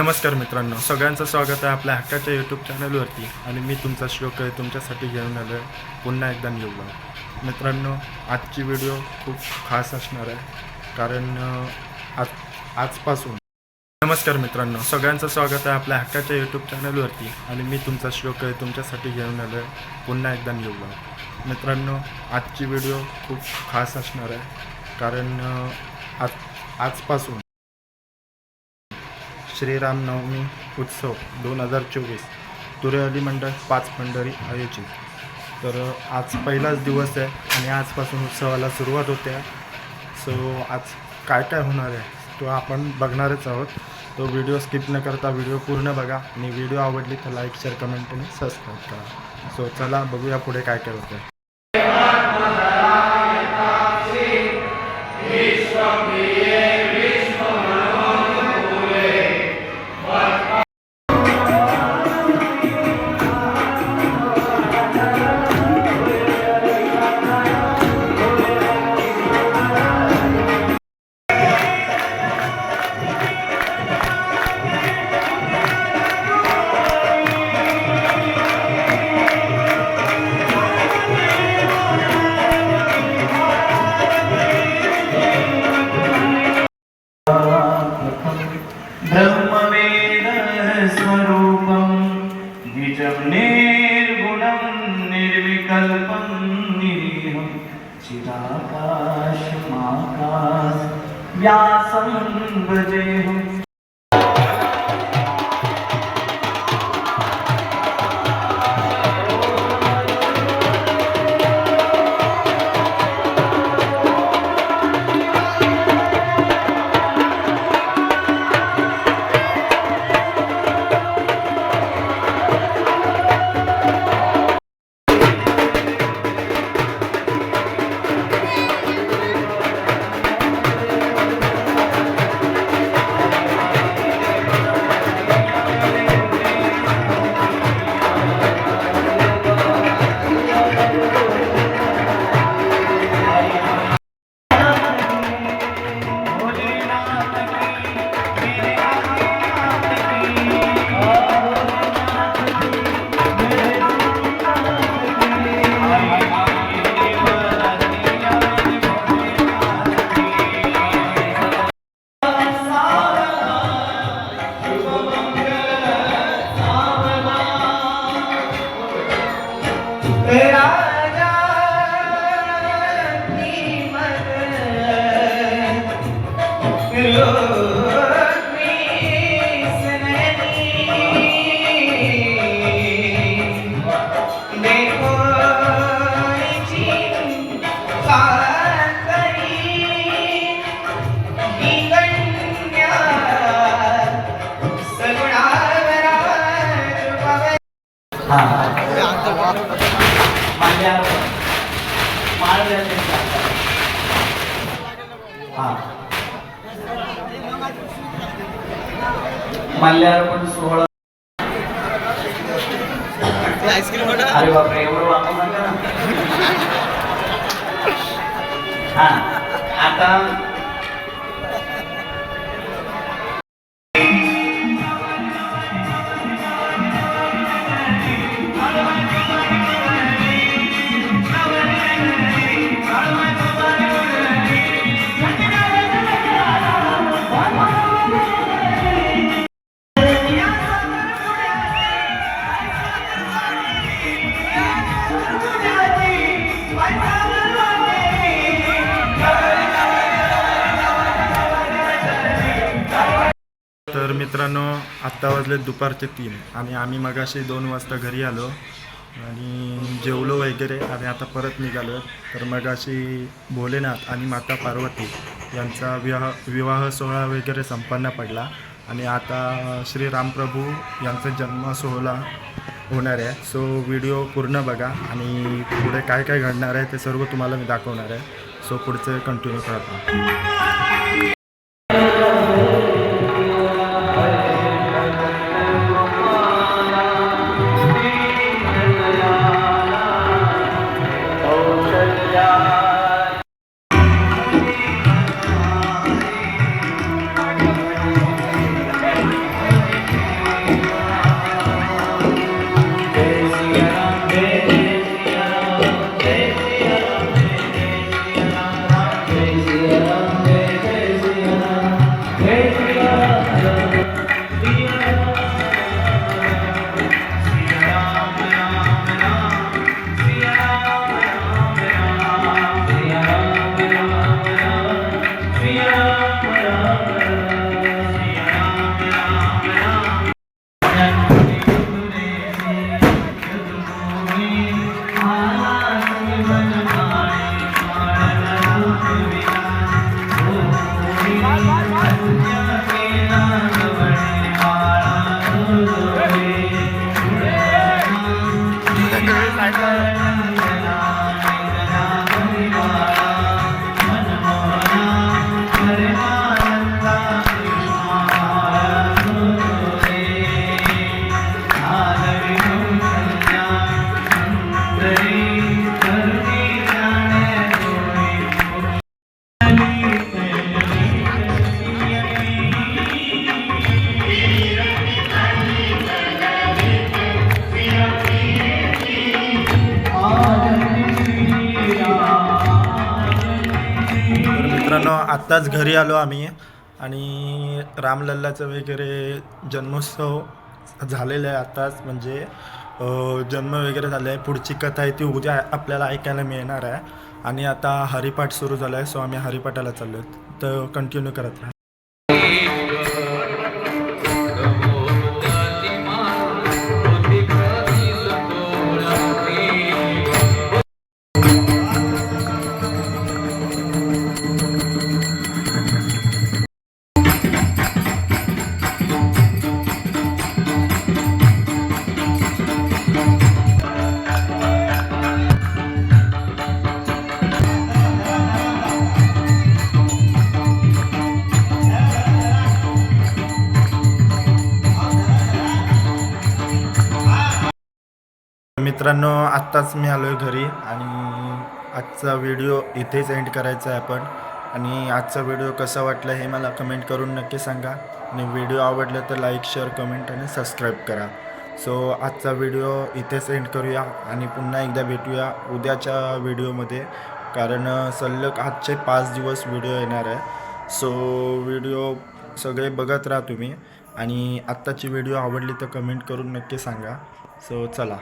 नमस्कार मित्रांनो, सगळ्यांचं स्वागत आहे आपल्या हक्काच्या यूट्यूब चॅनलवरती. आणि मी तुमचा श्लोक आहे तुमच्यासाठी घेऊन आलो आहे पुन्हा एकदा न्यू ब्लॉग. मित्रांनो, आजची व्हिडिओ खूप खास असणार आहे कारण आजपासून नमस्कार मित्रांनो, सगळ्यांचं स्वागत आहे आपल्या हक्काच्या यूट्यूब चॅनलवरती. आणि मी तुमचा श्लोक आहे तुमच्यासाठी घेऊन आलो आहे पुन्हा एकदा न्यू ब्लॉग. मित्रांनो, आजची व्हिडिओ खूप खास असणार आहे कारण आजपासून श्रीरामनवमी उत्सव 2024 तुरेअली मंडळ 5 पंढरी आयोजित. तर आज पहिलाच दिवस आहे आणि आजपासून उत्सवाला सुरुवात होते आहे. सो आज काय काय होणार आहे तो आपण बघणारच आहोत. तो व्हिडिओ स्किप न करता व्हिडिओ पूर्ण बघा आणि व्हिडिओ आवडली तर लाईक शेअर कमेंट आणि सबस्क्राईब करा. सो चला बघूया पुढे काय काय होतं आहे. ब्रह्मवेदस्वरूपं निजं निर्गुणं निर्विकल्पं निरीहं चिदाकाशमाकाशव्यासं भजेऽहम्. मल्यार्पण सोहळा. अरे बापरे, एवढं वापरू नका ना. हा आता तर मित्रांनो, आत्ता वाजले दुपारचे 3 आणि आम्ही मगाशी 2 वाजता घरी आलो आणि जेवलो वगैरे आणि आता परत निघालो. तर मगाशी भोलेनाथ आणि माता पार्वती यांचा विवाह सोहळा वगैरे संपन्न पडला आणि आता श्रीरामप्रभू यांचा जन्म सोहळा होणार आहे. सो व्हिडिओ पूर्ण बघा आणि पुढे काय काय घडणार आहे ते सर्व तुम्हाला मी दाखवणार आहे. सो पुढचं कंटिन्यू करतो. आत्ताच घरी आलो आम्ही आणि रामलल्लाचं वगैरे जन्मोत्सव झालेलं आहे आत्ताच, म्हणजे जन्म वगैरे झालं आहे. पुढची कथा आहे ती उद्या आपल्याला ऐकायला मिळणार आहे. आणि आता हरिपाठ सुरू झाला आहे, सो आम्ही हरिपाठाला चाललो आहेत, तर कंटिन्यू करत राहा. मित्रांनो, आत्ताच मी आलो आहे घरी आणि आजचा व्हिडिओ इथेच एंड करायचा आहे आपण. आणि आजचा व्हिडिओ कसा वाटला हे मला कमेंट करून नक्की सांगा. आणि व्हिडिओ आवडला तर लाईक, शेअर, कमेंट आणि सबस्क्राईब करा. सो आजचा व्हिडिओ इथेच एंड करूया आणि पुन्हा एकदा भेटूया उद्याच्या व्हिडिओमध्ये, कारण सलग आजचे 5 दिवस व्हिडिओ येणार आहे. सो व्हिडिओ सगळे बघत राहा तुम्ही. आणि आत्ताची व्हिडिओ आवडली तर कमेंट करून नक्की सांगा. सो चला.